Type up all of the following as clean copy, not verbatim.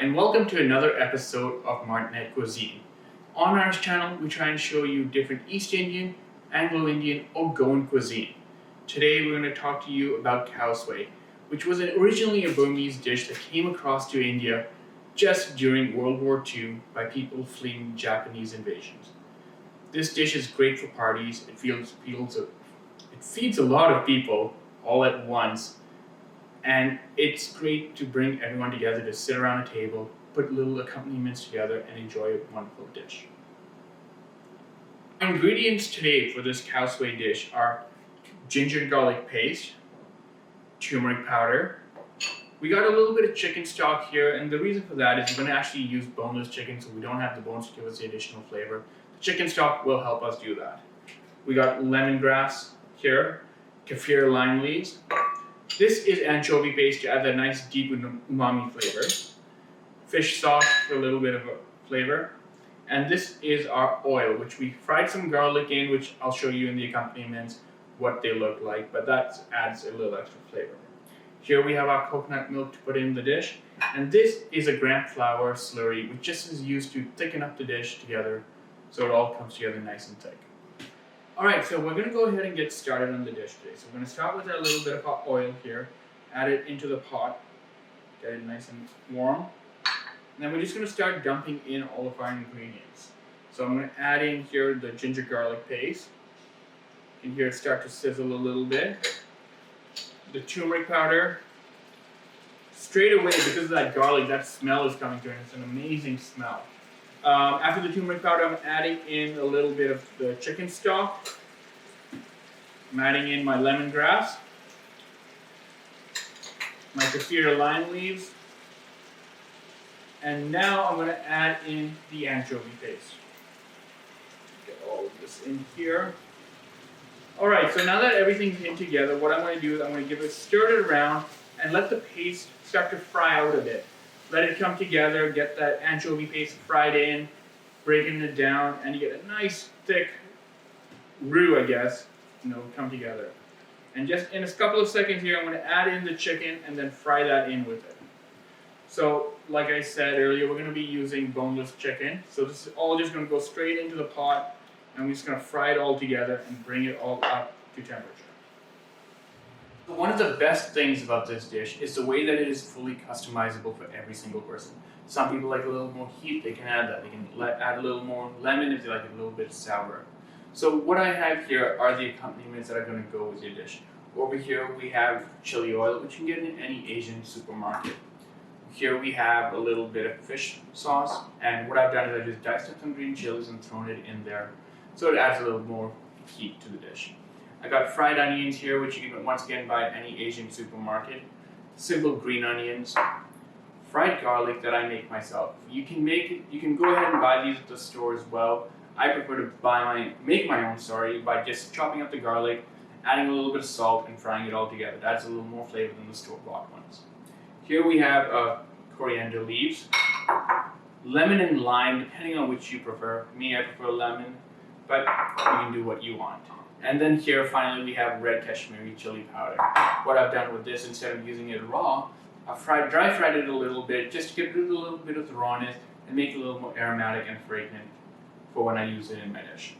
and welcome to another episode of Martinet Cuisine. On our channel, we try and show you different East Indian, Anglo Indian, or Goan cuisine. Today, we're going to talk to you about Khao Suey, which was originally a Burmese dish that came across to India just during World War II by people fleeing Japanese invasions. This dish is great for parties. It feeds a lot of people all at once. And it's great to bring everyone together to sit around a table, put little accompaniments together, and enjoy a wonderful dish. Our ingredients today for this Khao Suey dish are ginger garlic paste, turmeric powder. We got a little bit of chicken stock here, and the reason for that is we're going to actually use boneless chicken, so we don't have the bones to give us the additional flavor. The chicken stock will help us do that. We got lemongrass here, Kaffir lime leaves. This is anchovy paste to add that nice deep umami flavor. Fish sauce for a little bit of a flavor. And this is our oil, which we fried some garlic in, which I'll show you in the accompaniments what they look like, but that adds a little extra flavor. Here we have our coconut milk to put in the dish. And this is a gram flour slurry, which just is used to thicken up the dish together so it all comes together nice and thick. Alright, so we're going to go ahead and get started on the dish today. So we're going to start with our little bit of hot oil here, add it into the pot, get it nice and warm. And then we're just going to start dumping in all of our ingredients. So I'm going to add in here the ginger garlic paste. You can hear it start to sizzle a little bit. The turmeric powder. Straight away, because of that garlic, that smell is coming through, and it's an amazing smell. After the turmeric powder, I'm adding in a little bit of the chicken stock. I'm adding in my lemongrass, my Kaffir lime leaves, and now I'm going to add in the anchovy paste. Get all of this in here. Alright, so now that everything's in together, what I'm going to do is I'm going to give it stir it around and let the paste start to fry out a bit. Let it come together, get that anchovy paste fried in, breaking it down, and you get a nice thick roux, I guess, come together. And just in a couple of seconds here, I'm going to add in the chicken and then fry that in with it. So, like I said earlier, we're going to be using boneless chicken. So this is all just going to go straight into the pot, and we're just going to fry it all together and bring it all up to temperature. One of the best things about this dish is the way that it is fully customizable for every single person. Some people like a little more heat, they can add that. They can add a little more lemon if they like it a little bit sour. So what I have here are the accompaniments that are going to go with your dish. Over here we have chili oil, which you can get in any Asian supermarket. Here we have a little bit of fish sauce, and what I've done is I just diced up some green chilies and thrown it in there, so it adds a little more heat to the dish. I got fried onions here, which you can once again buy at any Asian supermarket. Simple green onions. Fried garlic that I make myself. You can go ahead and buy these at the store as well. I prefer to make my own by just chopping up the garlic, adding a little bit of salt, and frying it all together. That's a little more flavor than the store-bought ones. Here we have coriander leaves, lemon and lime, depending on which you prefer. Me, I prefer lemon, but you can do what you want. And then here, finally, we have red Kashmiri chili powder. What I've done with this, instead of using it raw, I've dry fried it a little bit, just to get rid of a little bit of the rawness and make it a little more aromatic and fragrant for when I use it in my dish.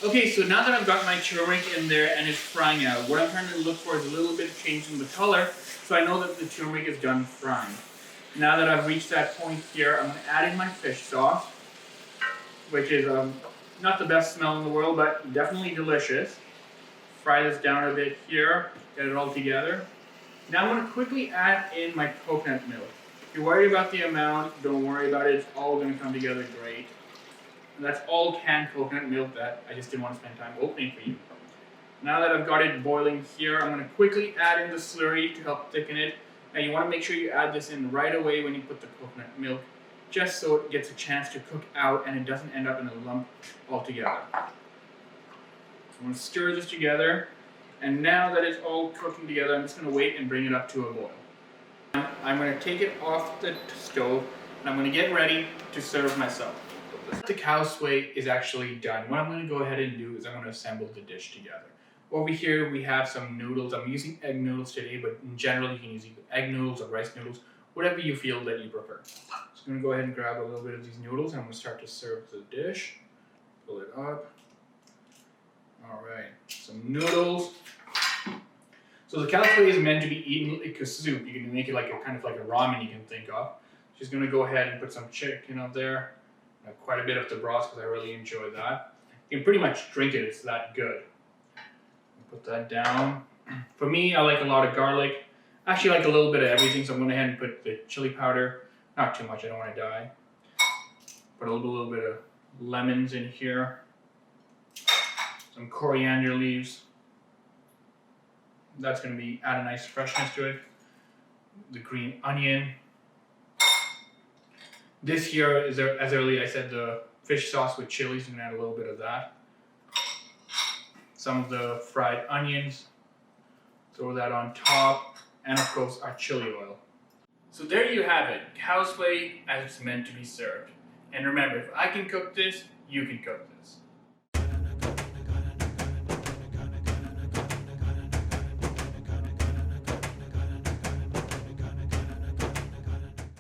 Okay, so now that I've got my turmeric in there and it's frying out, what I'm trying to look for is a little bit of change in the color, so I know that the turmeric is done frying. Now that I've reached that point here, I'm going to add in my fish sauce, which is not the best smell in the world, but definitely delicious. Fry this down a bit here, get it all together. Now I'm going to quickly add in my coconut milk. If you're worried about the amount, don't worry about it. It's all going to come together great. And that's all canned coconut milk that I just didn't want to spend time opening for you. Now that I've got it boiling here, I'm going to quickly add in the slurry to help thicken it. Now you want to make sure you add this in right away when you put the coconut milk, just so it gets a chance to cook out and it doesn't end up in a lump altogether. So I'm going to stir this together, and now that it's all cooking together, I'm just going to wait and bring it up to a boil. I'm going to take it off the stove, and I'm going to get ready to serve myself. The Khao Suey is actually done. What I'm going to go ahead and do is I'm going to assemble the dish together. Over here we have some noodles. I'm using egg noodles today, but in general you can use either egg noodles or rice noodles, whatever you feel that you prefer. So I'm going to go ahead and grab a little bit of these noodles and I'm going to start to serve the dish. Pull it up. Alright, some noodles. So the Khao Suey is meant to be eaten like a soup. You can make it like a kind of like a ramen you can think of. Just going to go ahead and put some chicken up there. Quite a bit of the broth because I really enjoy that. You can pretty much drink it, it's that good. Put that down. For me, I like a lot of garlic. I actually like a little bit of everything, so I'm going to go ahead and put the chili powder. Not too much, I don't want to die. Put a little bit of lemons in here. Some coriander leaves. That's going to add a nice freshness to it. The green onion. This here is, as earlier I said, the fish sauce with chilies. I'm going to add a little bit of that. Some of the fried onions. Throw that on top. And of course our chili oil. So there you have it. Khao Suey as it's meant to be served. And remember, if I can cook this, you can cook this.